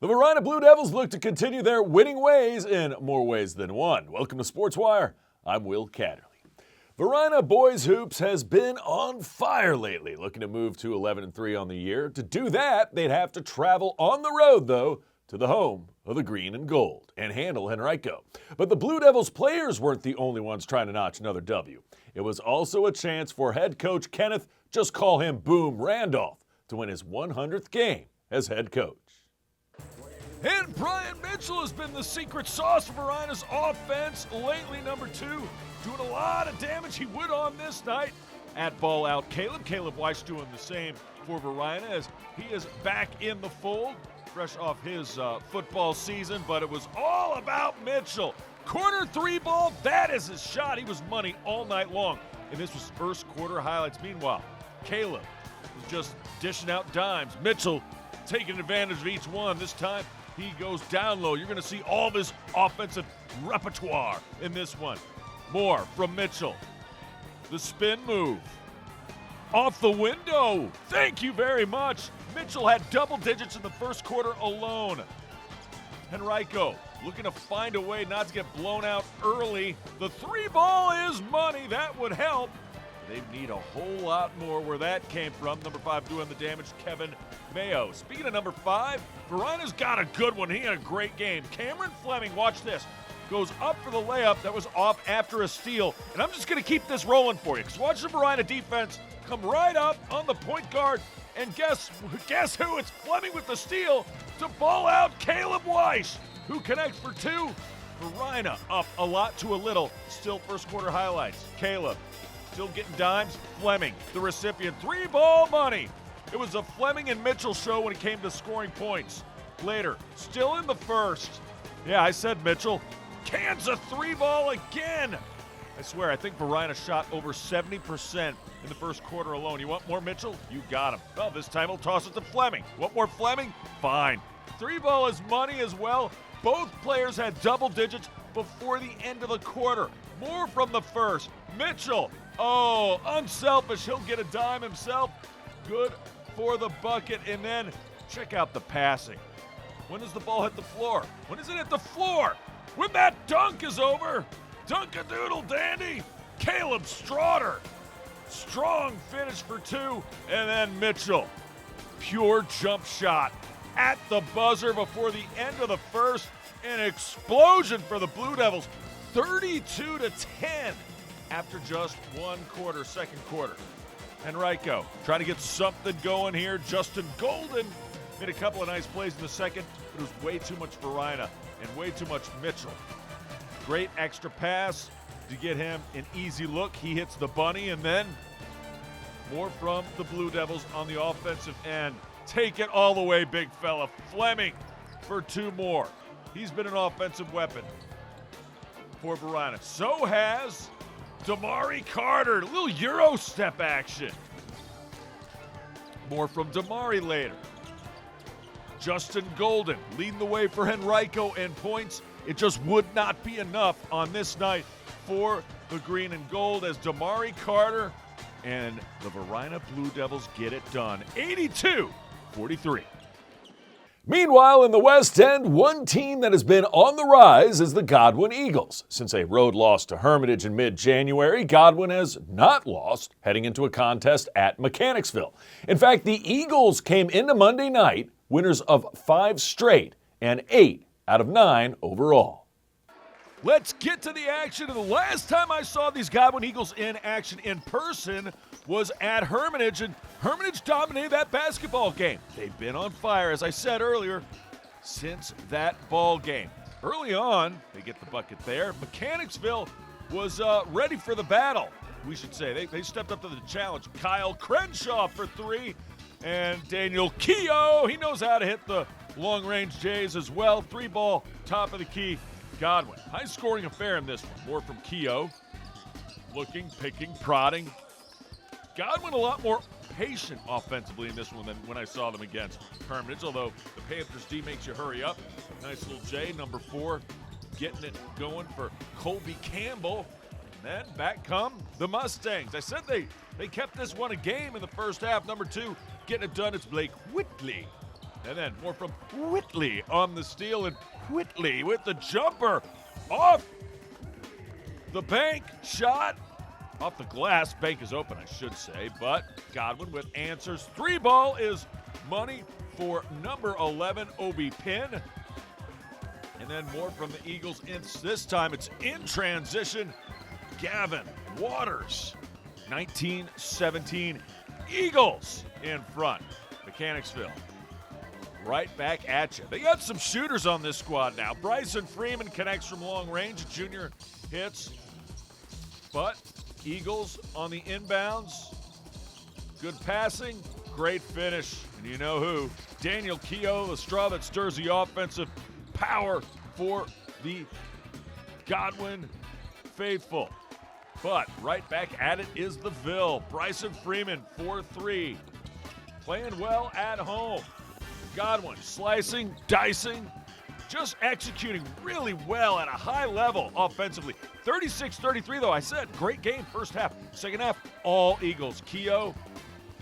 The Varina Blue Devils look to continue their winning ways in more ways than one. Welcome to SportsWire. I'm Will Catterley. Varina Boys Hoops has been on fire lately, looking to move to 11-3 on the year. To do that, they'd have to travel on the road, though, to the home of the green and gold and handle Henrico. But the Blue Devils players weren't the only ones trying to notch another W. It was also a chance for head coach Kenneth, just call him Boom Randolph, to win his 100th game as head coach. And Brian Mitchell has been the secret sauce of Varina's offense lately, number 2. Doing a lot of damage. He would on this night. At ball out, Caleb Weiss doing the same for Varina as he is back in the fold, fresh off his football season, but it was all about Mitchell. Corner 3 ball, that is his shot. He was money all night long. And this was first quarter highlights. Meanwhile, Caleb was just dishing out dimes. Mitchell taking advantage of each one. This time, he goes down low. You're going to see all of his offensive repertoire in this one. More from Mitchell. The spin move. Off the window. Thank you very much. Mitchell had double digits in the first quarter alone. Henrico looking to find a way not to get blown out early. The 3 ball is money. That would help. They need a whole lot more where that came from. Number 5 doing the damage, Kevin Mayo. Speaking of number 5, Varina's got a good one. He had a great game. Cameron Fleming, watch this, goes up for the layup that was off after a steal. And I'm just going to keep this rolling for you, because watch the Varina defense come right up on the point guard. And guess who? It's Fleming with the steal to ball out Caleb Weiss, who connects for 2. Varina up a lot to a little. Still first quarter highlights. Caleb still getting dimes. Fleming, the recipient. 3 ball money. It was a Fleming and Mitchell show when it came to scoring points. Later, still in the first. Yeah, I said Mitchell. Cans a 3 ball again. I swear, I think Varina shot over 70% in the first quarter alone. You want more Mitchell? You got him. Well, this time he'll toss it to Fleming. Want more Fleming? Fine. 3 ball is money as well. Both players had double digits before the end of the quarter. More from the first. Mitchell. Oh, unselfish. He'll get a dime himself. Good for the bucket. And then check out the passing. When does the ball hit the floor? When does it hit the floor? When that dunk is over. Dunk-a-doodle dandy. Caleb Straughter. Strong finish for 2. And then Mitchell. Pure jump shot at the buzzer before the end of the first. An explosion for the Blue Devils. 32-10 after just one quarter, second quarter. Henrico trying to get something going here. Justin Golden made a couple of nice plays in the second, but it was way too much Varina and way too much Mitchell. Great extra pass to get him an easy look. He hits the bunny, and then more from the Blue Devils on the offensive end. Take it all the way, big fella. Fleming for 2 more. He's been an offensive weapon for Varina. So has Damari Carter. A little Euro step action. More from Damari later. Justin Golden leading the way for Henrico in points. It just would not be enough on this night for the green and gold as Damari Carter and the Varina Blue Devils get it done. 82-43. Meanwhile, in the West End, one team that has been on the rise is the Godwin Eagles. Since a road loss to Hermitage in mid-January, Godwin has not lost heading into a contest at Mechanicsville. In fact, the Eagles came into Monday night winners of 5 straight and 8 out of 9 overall. Let's get to the action. The last time I saw these Godwin Eagles in action in person was at Hermitage, and Hermitage dominated that basketball game. They've been on fire, as I said earlier, since that ball game. Early on, they get the bucket there. Mechanicsville was ready for the battle, we should say. They stepped up to the challenge. Kyle Crenshaw for 3, and Daniel Keogh, he knows how to hit the long-range Jays as well. 3 ball, top of the key. Godwin, high-scoring affair in this one. More from Keogh. Looking, picking, prodding. Godwin a lot more patient offensively in this one than when I saw them against Hermitage, although the Panthers D makes you hurry up. Nice little J, number 4, getting it going for Colby Campbell. And then back come the Mustangs. I said they kept this one a game in the first half. Number 2, getting it done, it's Blake Whitley. And then more from Whitley on the steal, and Whitley with the jumper off the bank shot. Off the glass. Bank is open, I should say, but Godwin with answers. 3-ball is money for number 11, Obi Pin. And then more from the Eagles. This time it's in transition. Gavin Waters, 19-17. Eagles in front. Mechanicsville, right back at you. They got some shooters on this squad now. Bryson Freeman connects from long range. Junior hits, but Eagles on the inbounds. Good passing, great finish. And you know who? Daniel Keogh, the straw that stirs the offensive power for the Godwin faithful. But right back at it is the Ville. Bryson Freeman, 4-3. Playing well at home. Godwin slicing, dicing, just executing really well at a high level offensively. 36-33, though, I said, great game first half. Second half, all Eagles. Keogh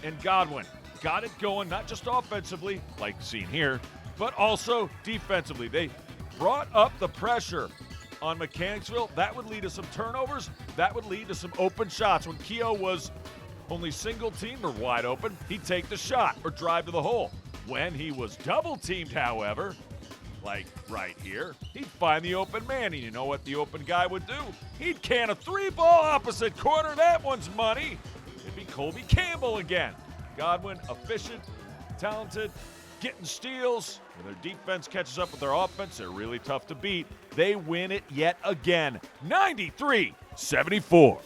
and Godwin got it going, not just offensively, like seen here, but also defensively. They brought up the pressure on Mechanicsville. That would lead to some turnovers. That would lead to some open shots. When Keogh was only single teamed or wide open, he'd take the shot or drive to the hole. When he was double teamed, however, like right here, he'd find the open man, and you know what the open guy would do? He'd can a 3-ball opposite corner. That one's money. It'd be Colby Campbell again. Godwin, efficient, talented, getting steals. When their defense catches up with their offense, they're really tough to beat. They win it yet again, 93-74.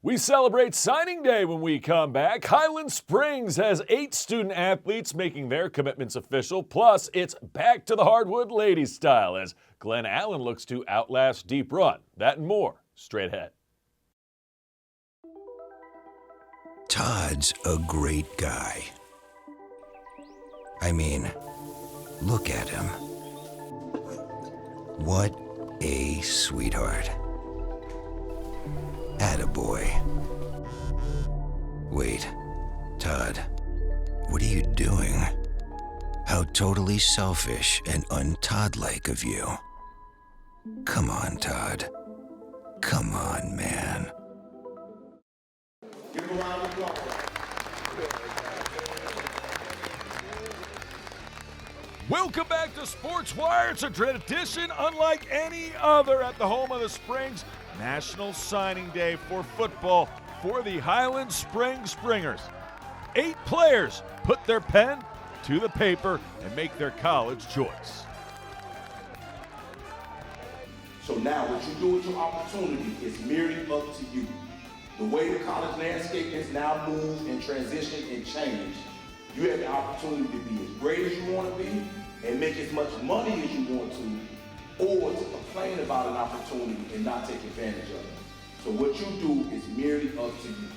We celebrate signing day when we come back. Highland Springs has 8 student athletes making their commitments official. Plus, it's back to the hardwood ladies style as Glen Allen looks to outlast Deep Run. That and more straight ahead. Todd's a great guy. I mean, look at him. What a sweetheart. Attaboy. Wait, Todd, what are you doing? How totally selfish and un-Todd-like of you. Come on, Todd. Come on, man. Give him a round of applause. Welcome back to Sports Wire. It's a tradition unlike any other at the home of the Springs. National Signing Day for football for the Highland Springs Springers. 8 players put their pen to the paper and make their college choice. So now what you do with your opportunity is merely up to you. The way the college landscape has now moved and transitioned and changed, you have the opportunity to be as great as you want to be and make as much money as you want to, or to complain about an opportunity and not take advantage of it. So what you do is merely up to you.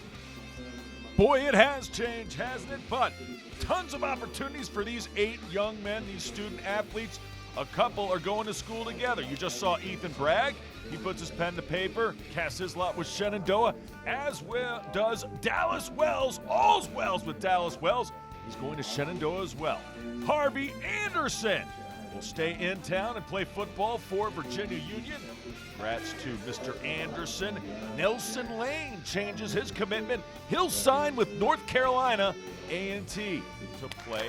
Boy, it has changed, hasn't it? But tons of opportunities for these 8 young men, these student athletes. A couple are going to school together. You just saw Ethan Bragg. He puts his pen to paper, casts his lot with Shenandoah, as well does Dallas Wells. All's Wells with Dallas Wells. He's going to Shenandoah as well. Harvey Anderson will stay in town and play football for Virginia Union. Congrats to Mr. Anderson. Nelson Lane changes his commitment. He'll sign with North Carolina A&T to play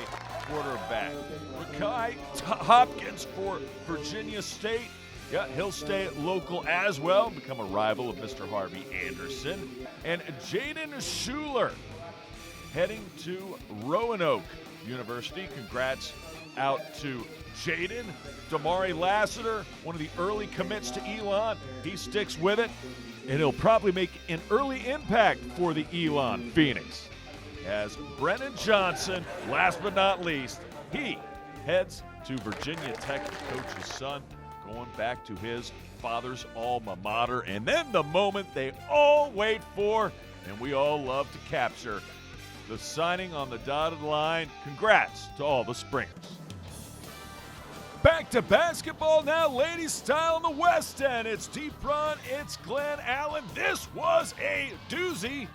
quarterback. Makai Hopkins for Virginia State. Yeah, he'll stay local as well, become a rival of Mr. Harvey Anderson. And Jaden Schuler heading to Roanoke University. Congrats out to Jaden. Damari Lassiter, one of the early commits to Elon. He sticks with it, and he'll probably make an early impact for the Elon Phoenix. As Brennan Johnson, last but not least, he heads to Virginia Tech, the coach's son, going back to his father's alma mater. And then the moment they all wait for, and we all love to capture, the signing on the dotted line. Congrats to all the Springers. Back to basketball now, ladies style on the West End. It's Deep Run, it's Glen Allen. This was a doozy.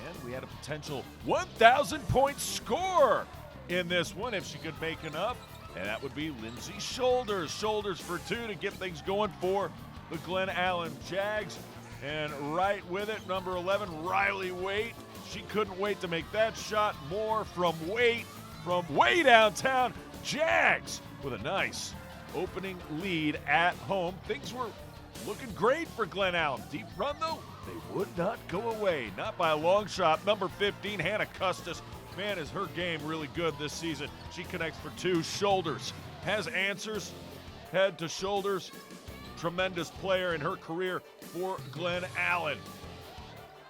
And we had a potential 1,000-point score in this one if she could make enough, and that would be Lindsay Shoulders. Shoulders for 2 to get things going for the Glen Allen Jags. And right with it, number 11, Riley Waite. She couldn't wait to make that shot. More from Waite from way downtown. Jags with a nice opening lead at home. Things were looking great for Glen Allen. Deep run, though, they would not go away. Not by a long shot. Number 15, Hannah Custis. Man, is her game really good this season. She connects for 2. Shoulders has answers. Head to shoulders. Tremendous player in her career for Glen Allen.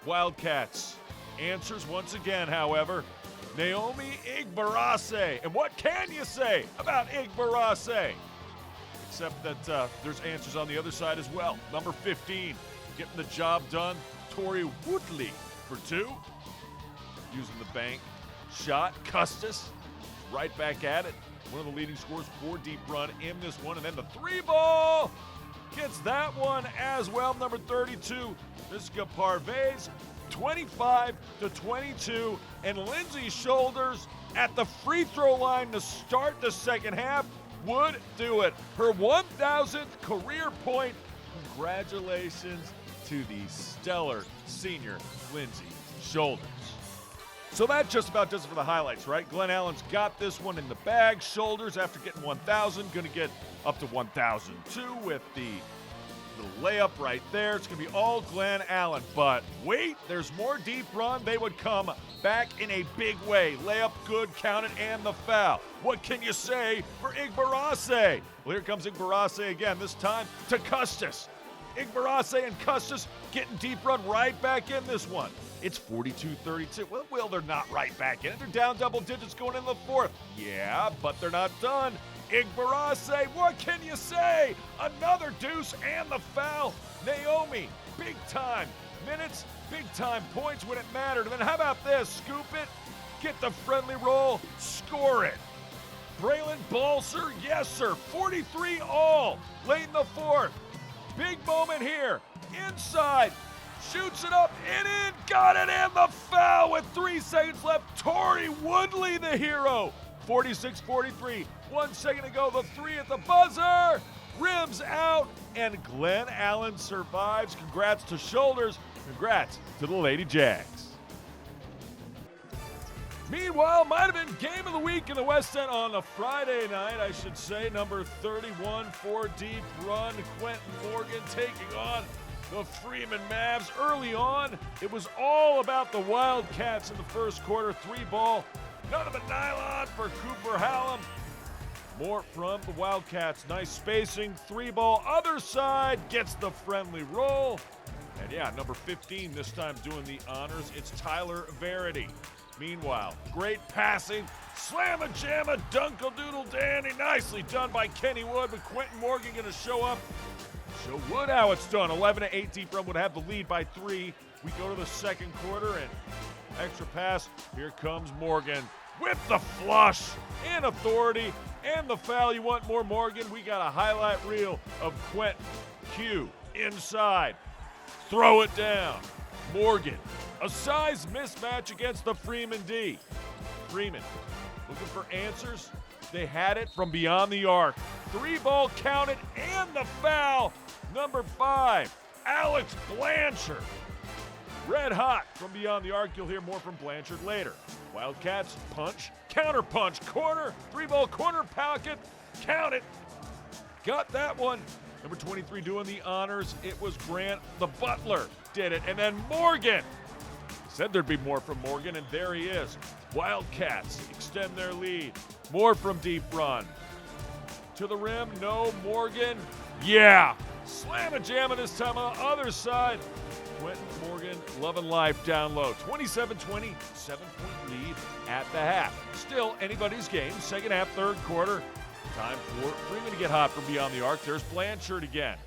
Wildcats answers once again, however. Naomi Igbarase. And what can you say about Igbarase? Except that there's answers on the other side as well. Number 15, getting the job done. Tori Woodley for 2. Using the bank shot. Custis right back at it. One of the leading scorers for deep run in this one. And then the 3 ball gets that one as well. Number 32, Miska Parvez, 25-22. And Lindsay Shoulders at the free throw line to start the second half would do it. Her 1,000th career point. Congratulations to the stellar senior Lindsay Shoulders. So that just about does it for the highlights, right? Glen Allen's got this one in the bag. Shoulders, after getting 1,000, going to get up to 1,002 with the layup right there. It's going to be all Glen Allen. But wait, there's more deep run. They would come back in a big way. Layup good, counted, and the foul. What can you say for Igbarase? Well, here comes Igbarase again, this time to Custis. Igbarase and Custis getting deep run right back in this one. It's 42-32. Well, they're not right back in it. They're down double digits going in the fourth. Yeah, but they're not done. Igbarase, what can you say? Another deuce and the foul. Naomi, big time minutes, big time points when it mattered. And then how about this? Scoop it, get the friendly roll, score it. Braylon Balser, yes sir, 43 all, late in the fourth. Big moment here, inside, shoots it up and in, got it, and the foul with 3 seconds left. Tori Woodley, the hero, 46-43. 1 second to go, the 3 at the buzzer, rims out, and Glen Allen survives. Congrats to Shoulders, congrats to the Lady Jags. Meanwhile, might have been game of the week in the West End on a Friday night, I should say. Number 31 for deep run, Quentin Morgan taking on the Freeman Mavs. Early on, it was all about the Wildcats in the first quarter. 3 ball, none of a nylon for Cooper Hallam. More from the Wildcats. Nice spacing. 3 ball, other side, gets the friendly roll. And yeah, number 15 this time doing the honors. It's Tyler Verity. Meanwhile, great passing, slam-a-jamma, dunkle-doodle dandy, nicely done by Kenny Wood, but Quentin Morgan going to show up. Show Wood how it's done. 11-8 deep run would have the lead by 3. We go to the second quarter, and extra pass. Here comes Morgan with the flush and authority and the foul. You want more Morgan? We got a highlight reel of Quentin. Q inside. Throw it down. Morgan. A size mismatch against the Freeman D. Freeman looking for answers. They had it from beyond the arc. 3 ball counted and the foul. Number 5, Alex Blanchard. Red hot from beyond the arc. You'll hear more from Blanchard later. Wildcats punch, counter punch, corner, 3 ball corner pocket. Count it. Got that one. Number 23 doing the honors. It was Grant the Butler did it. And then Morgan. Said there'd be more from Morgan, and there he is. Wildcats extend their lead. More from deep run. To the rim, no. Morgan, yeah. Slam-a-jamma this time on the other side. Quentin Morgan, loving life down low. 27-20, 7-point lead at the half. Still anybody's game. Second half, third quarter. Time for Freeman to get hot from beyond the arc. There's Blanchard again.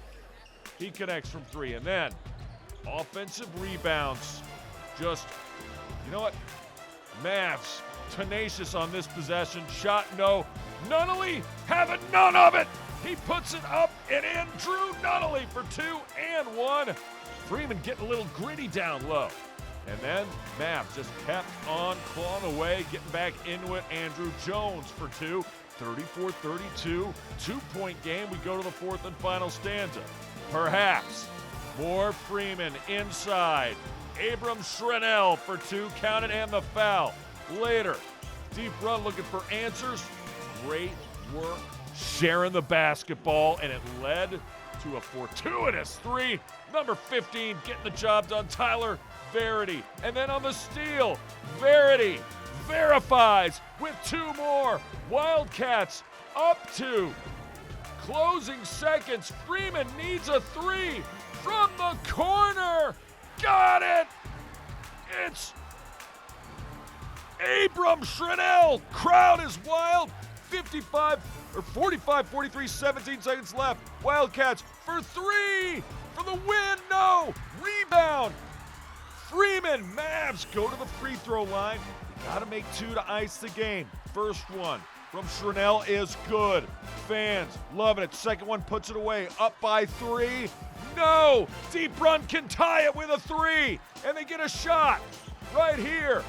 He connects from 3, and then offensive rebounds. Just, you know what? Mavs, tenacious on this possession. Shot no. Nunnally having none of it. He puts it up and in. Drew Nunnally for 2 and 1. Freeman getting a little gritty down low. And then Mavs just kept on clawing away, getting back into it. Andrew Jones for two, 34-32, 2-point game. We go to the fourth and final stanza. Perhaps more Freeman inside. Abram Shrinell for two, counted, and the foul. Later, deep run looking for answers. Great work sharing the basketball, and it led to a fortuitous three. Number 15 getting the job done, Tyler Verity. And then on the steal, Verity verifies with two more. Wildcats up two. Closing seconds, Freeman needs a three from the corner. Got it! It's Abram Shrinell. Crowd is wild. 43, 17 seconds left. Wildcats for three for the win. No! Rebound. Freeman. Mavs go to the free throw line. Got to make two to ice the game. First one from Shrinell is good. Fans loving it. Second one puts it away. Up by three. No! Deep run can tie it with a three. And they get a shot right here.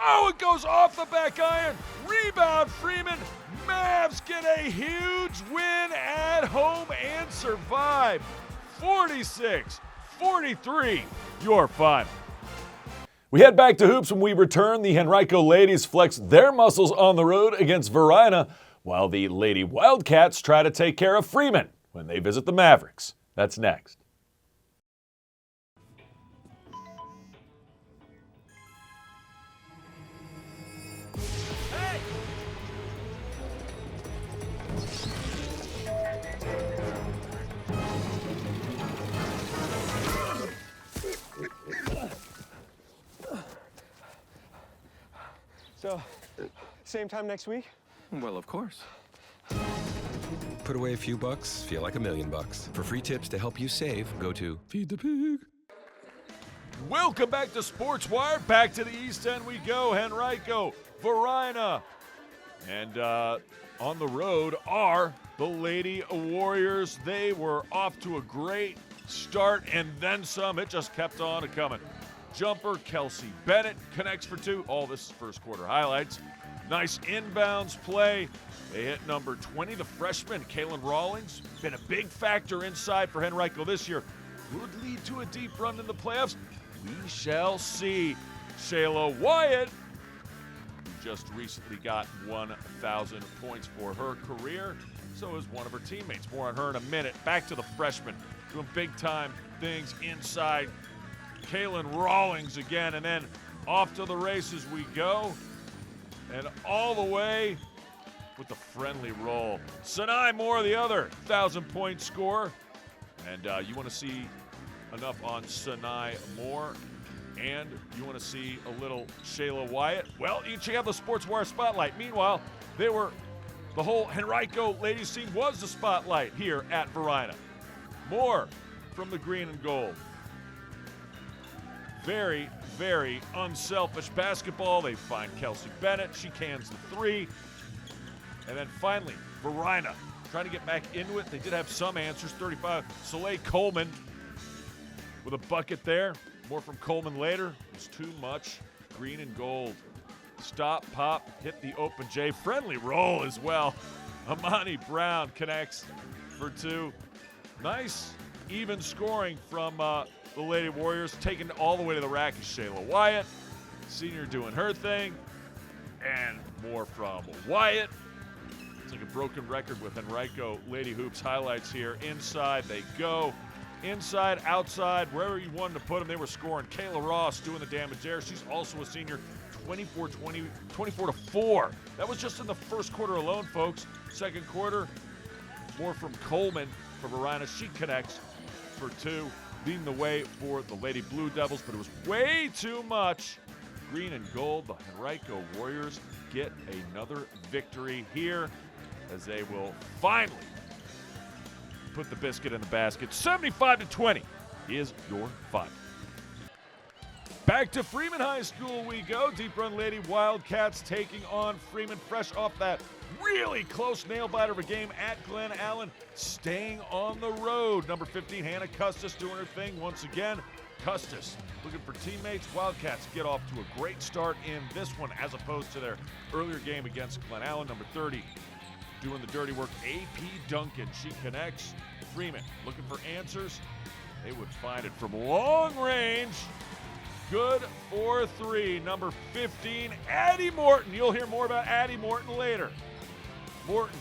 Oh, it goes off the back iron. Rebound, Freeman. Mavs get a huge win at home and survive. 46-43, your final. We head back to hoops when we return. The Henrico ladies flex their muscles on the road against Varina, while the Lady Wildcats try to take care of Freeman when they visit the Mavericks. That's next. So, same time next week? Well, of course. Put away a few bucks, feel like $1 million. For free tips to help you save, go to Feed the Pig. Welcome back to Sports Wire. Back to the East End we go. Henrico, Varina. And on the road are the Lady Warriors. They were off to a great start and then some. It just kept on a coming. Jumper, Kelsey Bennett connects for two. All this is first quarter highlights. Nice inbounds play. They hit number 20, the freshman, Kaylin Rawlings. Been a big factor inside for Henrico this year. Would lead to a deep run in the playoffs. We shall see. Shayla Wyatt, who just recently got 1,000 points for her career. So is one of her teammates. More on her in a minute. Back to the freshman, doing big-time things inside. Kaylin Rawlings again, and then off to the races we go. And all the way with the friendly roll. Sinai Moore, the other 1,000-point scorer. And you want to see enough on Sinai Moore, and you want to see a little Shayla Wyatt? Well, you check out the Sports Wire Spotlight. Meanwhile, the whole Henrico ladies team was the spotlight here at Varina. More from the green and gold. Very, very unselfish basketball. They find Kelsey Bennett. She cans the three. And then finally, Varina trying to get back into it. They did have some answers. 35, Soleil Coleman with a bucket there. More from Coleman later. It's too much. Green and gold. Stop, pop, hit the open J. Friendly roll as well. Amani Brown connects for two. Nice, even scoring from the Lady Warriors. Taken all the way to the rack is Shayla Wyatt. Senior doing her thing. And more from Wyatt. It's like a broken record with Henrico Lady Hoops highlights here. Inside they go. Inside, outside, wherever you wanted to put them, they were scoring. Kayla Ross doing the damage there. She's also a senior. 24-4. That was just in the first quarter alone, folks. Second quarter, more from Coleman for Varina. She connects for two, leading the way for the Lady Blue Devils, but it was way too much. Green and gold, the Henrico Warriors get another victory here as they will finally put the biscuit in the basket. 75-20 is your final. Back to Freeman High School we go. Deep Run Lady Wildcats taking on Freeman, fresh off that really close nail-biter of a game at Glen Allen, staying on the road. Number 15, Hannah Custis, doing her thing once again. Custis looking for teammates. Wildcats get off to a great start in this one as opposed to their earlier game against Glen Allen. Number 30 doing the dirty work. AP Duncan, she connects. Freeman looking for answers. They would find it from long range. Good for 3. Number 15, Addie Morton. You'll hear more about Addie Morton later. Morton,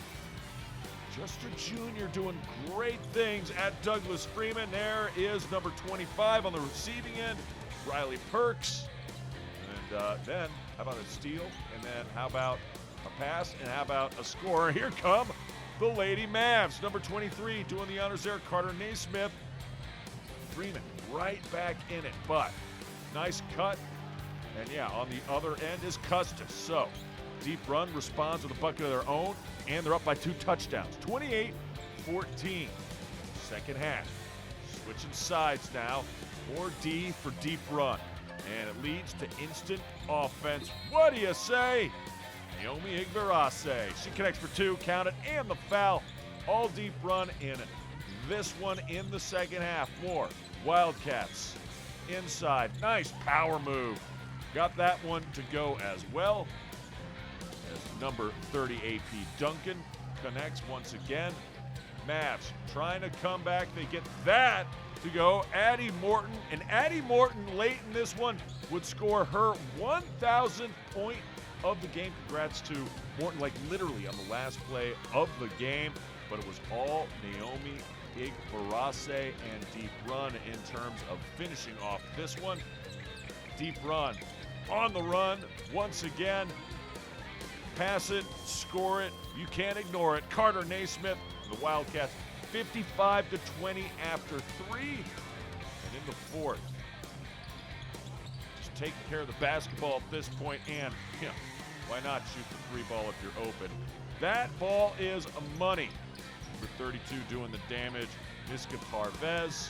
just a junior, doing great things at Douglas Freeman. There is number 25 on the receiving end, Riley Perks. And then, how about a steal? And then how about a pass? And how about a score? Here come the Lady Mavs. Number 23 doing the honors there, Carter Naismith. Freeman right back in it, but nice cut. And yeah, on the other end is Custis. So, deep run responds with a bucket of their own, and they're up by 2 touchdowns. 28-14. Second half. Switching sides now. More D for deep run. And it leads to instant offense. What do you say? Naomi Igbarase. She connects for 2, count it, and the foul. All deep run in this one in the second half. More Wildcats inside. Nice power move. Got that one to go as well. As number 30 AP Duncan connects once again. Mavs trying to come back. They get that to go. Addie Morton. And Addie Morton late in this one would score her 1,000th point of the game. Congrats to Morton, like literally on the last play of the game. But it was all Naomi Igbarase and deep run in terms of finishing off this one. Deep run on the run once again. Pass it, score it. You can't ignore it. Carter Naismith, the Wildcats, 55-20 after 3. And in the fourth, just taking care of the basketball at this point, and why not shoot the 3 ball if you're open? That ball is money. Number 32 doing the damage, Miska Parvez.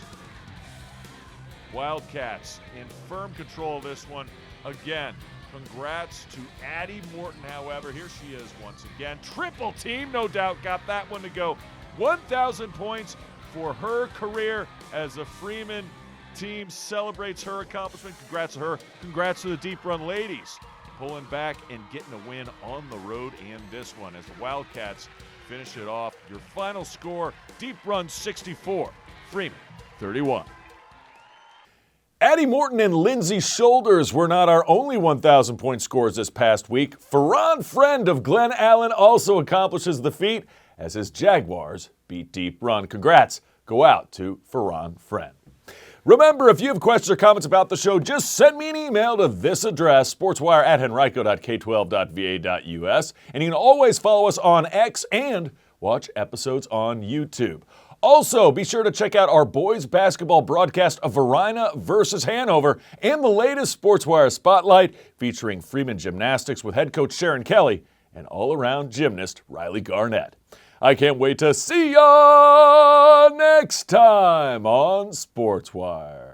Wildcats in firm control of this one. Again, congrats to Addie Morton, however. Here she is once again. Triple team, no doubt, got that one to go. 1,000 points for her career as the Freeman team celebrates her accomplishment. Congrats to her. Congrats to the deep run ladies. Pulling back and getting a win on the road in this one as the Wildcats finish it off. Your final score, deep run 64, Freeman 31. Addie Morton and Lindsay Shoulders were not our only 1,000-point scorers this past week. Ferran Friend of Glen Allen also accomplishes the feat as his Jaguars beat Deep Run. Congrats go out to Ferran Friend. Remember, if you have questions or comments about the show, just send me an email to this address, sportswire@henrico.k12.va.us. And you can always follow us on X and watch episodes on YouTube. Also, be sure to check out our boys basketball broadcast of Varina versus Hanover and the latest Sportswire Spotlight featuring Freeman Gymnastics with head coach Sharon Kelly and all-around gymnast Riley Garnett. I can't wait to see ya next time on Sportswire.